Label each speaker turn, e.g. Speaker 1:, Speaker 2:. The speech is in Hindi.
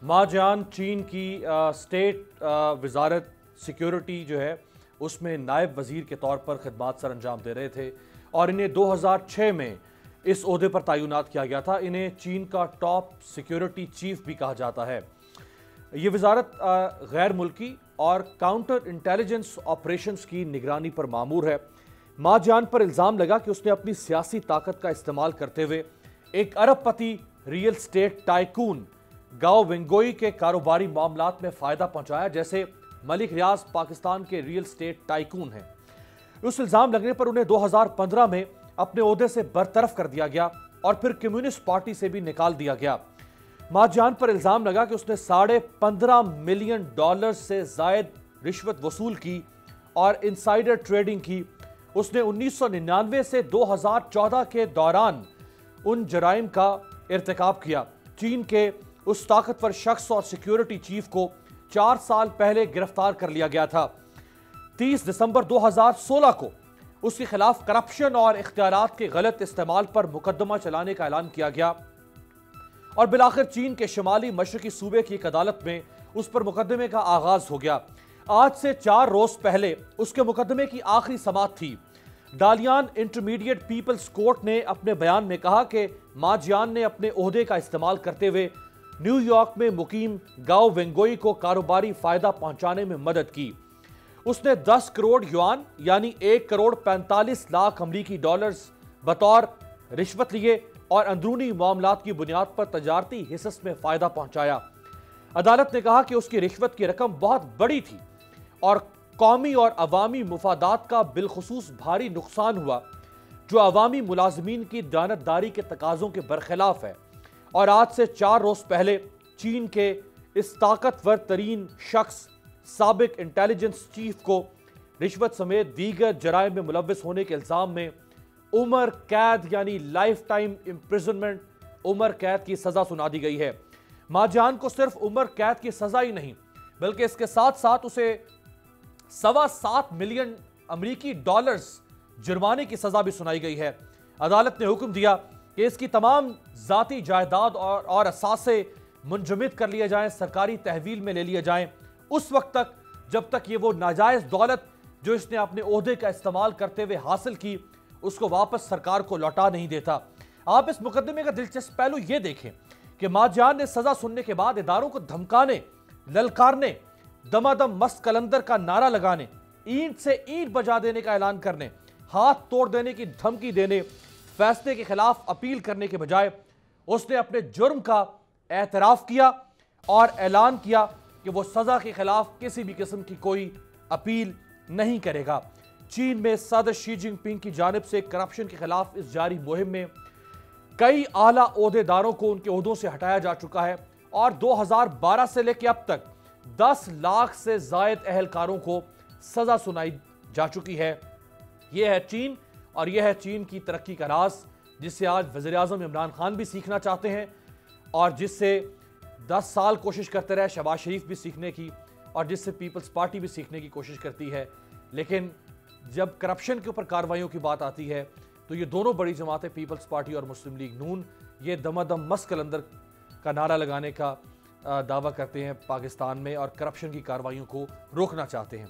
Speaker 1: माजान चीन की स्टेट वजारत सिक्योरिटी जो है उसमें नायब वजीर के तौर पर खिदमात सर अंजाम दे रहे थे और इन्हें 2006 में इस ओहदे पर तैनात किया गया था। इन्हें चीन का टॉप सिक्योरिटी चीफ भी कहा जाता है। ये वजारत गैर मुल्की और काउंटर इंटेलिजेंस ऑपरेशंस की निगरानी पर मामूर है। माजान पर इल्ज़ाम लगा कि उसने अपनी सियासी ताकत का इस्तेमाल करते हुए एक अरबपति रियल स्टेट टाइकून गाओ वेंगोई के कारोबारी मामलात में फायदा पहुंचाया। जैसे मलिक रियाज पाकिस्तान के रियल स्टेट टाइकून हैं। उस इल्जाम लगने पर उन्हें 2015 में अपने ओहदे से बरतरफ कर दिया गया और फिर कम्युनिस्ट पार्टी से भी निकाल दिया गया। माजान पर इल्जाम लगा कि उसने $15.5 मिलियन से जायद रिश्वत वसूल की और इनसाइडर ट्रेडिंग की। उसने 1999 से 2014 के दौरान उन जराइम का इर्तिकाब किया। चीन के उस ताकतवर शख्स और सिक्योरिटी चीफ को 4 साल पहले गिरफ्तार कर लिया गया था। 30 दिसंबर 2016 को उसके खिलाफ करप्शन और इख्तियारात के गलत इस्तेमाल पर मुकदमा चलाने का ऐलान किया गया और बिलाखिर चीन के शुमाली मशरकी सूबे की एक अदालत में उस पर मुकदमे का आगाज हो गया। आज से 4 रोज पहले उसके मुकदमे की आखिरी समाअत थी। डालियान इंटरमीडिएट पीपल्स कोर्ट ने अपने बयान में कहा कि माजियान ने अपने ओहदे का इस्तेमाल करते हुए न्यूयॉर्क में मुकीम गाओ वेंगोई को कारोबारी फायदा पहुंचाने में मदद की। उसने 10 करोड़ युआन यानी 1 करोड़ 45 लाख अमरीकी डॉलर्स बतौर रिश्वत लिए और अंदरूनी मामलात की बुनियाद पर तजारती हिस्स में फायदा पहुंचाया। अदालत ने कहा कि उसकी रिश्वत की रकम बहुत बड़ी थी और कौमी और अवामी मुफादात का बिलखुसूस भारी नुकसान हुआ, जो अवामी मुलाजमीन की दानतदारी के तकाजों के बरखिलाफ है। और आज से 4 रोज पहले चीन के इस ताकतवर तरीन शख्स साबिक इंटेलिजेंस चीफ को रिश्वत समेत दीगर जराइम में मुलव्वस होने के इल्जाम में उम्र कैद यानी लाइफ टाइम इम्प्रिजनमेंट उम्र कैद की सजा सुना दी गई है। माजान को सिर्फ उम्र कैद की सजा ही नहीं बल्कि इसके साथ साथ उसे $7.25 मिलियन अमरीकी डॉलर्स जुर्माने की सजा भी सुनाई गई है। अदालत ने हुक्म दिया कि इसकी तमाम जाती जायदाद और असासे मुंजमद कर लिए जाएं, सरकारी तहवील में ले लिए जाएं उस वक्त तक जब तक ये वो नाजायज दौलत जो इसने अपने ओहदे का इस्तेमाल करते हुए हासिल की उसको वापस सरकार को लौटा नहीं देता। आप इस मुकदमे का दिलचस्प पहलू ये देखें कि माजान ने सजा सुनने के बाद इदारों को धमकाने, ललकारने, दमादम मस्त कलंदर का नारा लगाने, ईंट से ईंट बजा देने का ऐलान करने, हाथ तोड़ देने की धमकी देने, फैसले के खिलाफ अपील करने के बजाय उसने अपने जुर्म का एतराफ किया और ऐलान किया कि वो सजा के खिलाफ किसी भी किस्म की कोई अपील नहीं करेगा। चीन में सदर शी जिनपिंग की जानिब से करप्शन के खिलाफ इस जारी मुहिम में कई आला ओहदेदारों को उनके ओहदों से हटाया जा चुका है और 2012 से लेकर अब तक 10 लाख से जायद अहलकारों को सजा सुनाई जा चुकी है। यह है चीन और यह है चीन की तरक्की का राज, जिससे आज वज़ीर-ए-आज़म इमरान खान भी सीखना चाहते हैं और जिससे 10 साल कोशिश करते रहे शहबाज शरीफ भी सीखने की और जिससे पीपल्स पार्टी भी सीखने की कोशिश करती है। लेकिन जब करप्शन के ऊपर कार्रवाइयों की बात आती है तो ये दोनों बड़ी जमातें पीपल्स पार्टी और मुस्लिम लीग नून ये दमादम मस्त कलंदर का नारा लगाने का दावा करते हैं पाकिस्तान में और करप्शन की कार्रवाइयों को रोकना चाहते हैं।